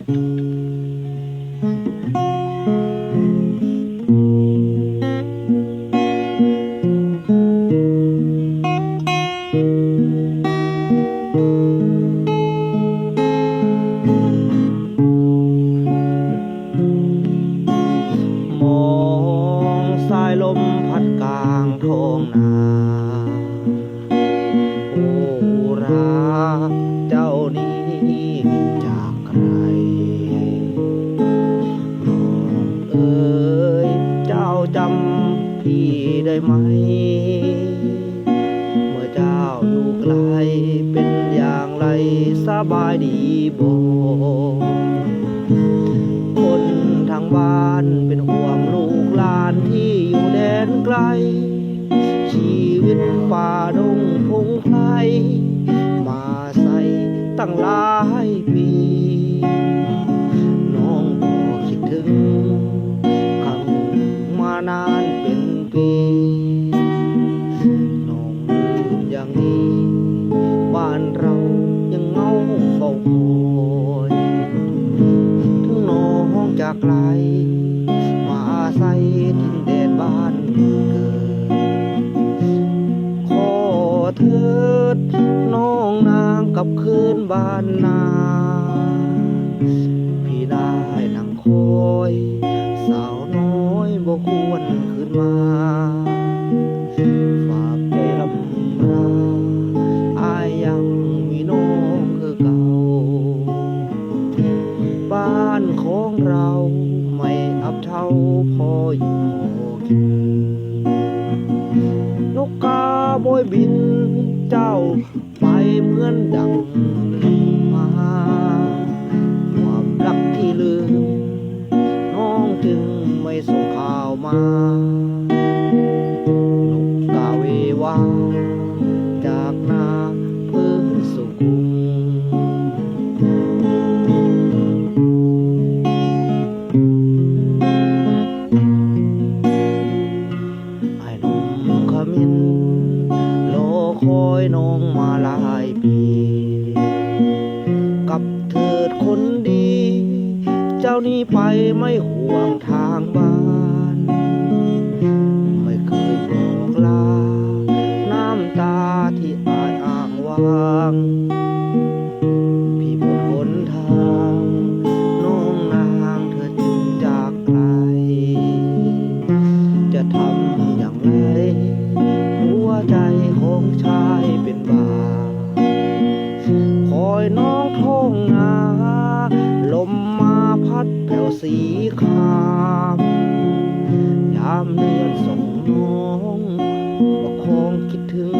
มองสายลมพัดกลางท้องนาโอ้รักเจ้านี้จากใครน้องเอ๋ยเจ้าจำพี่ได้ไหมเมื่อเจ้าอยู่ไกลเป็นอย่างไรสบายดีบ่คนทางบ้านเป็นห่วงลูกหลานที่อยู่แดนไกลชีวิตป่าดงพงไพรมาใส่ตั้งหลายปีน้องบ่คิดถึงขังมานานเป็นปีน้องลืมอย่างนี้บ้านเรายังเงาเฝ้าคอยถึงน้องจากไกลมาอาศัยถิ่นแดนบ้านเกิดขอเถิดน้องนางกลับคืนบ้านนาพี่ได้นั่งคอยสาวน้อยบ่ควรคืนมาฝากใจรำราอายยังมีน้องคือเก่าบ้านของเราไม่อับเท่าพออยู่กินนกกาโบยบินเจ้าไปเหมือนดังมาความรักที่ลืมน้องจึงไม่ส่งข่าวมานกกาเววาจากนาพื้นสุขุมไอ้หนุ่มขมิ้นรอคอยน้องมาหลายปีกับเถิดคนดีเจ้านี้ไปไม่ห่วงทางบ้านไม่เคยบอกลาน้ำตาที่อายอ้างวางพี่หมดหนทางน้องนางเธอจึงจากไกลจะทำอย่างไรหัวใจของชายเป็นบ้าคอยน้องท้องนาลมมาพัดแผ่วสีครามยามเดือนส่งน้องประคองคิดถึง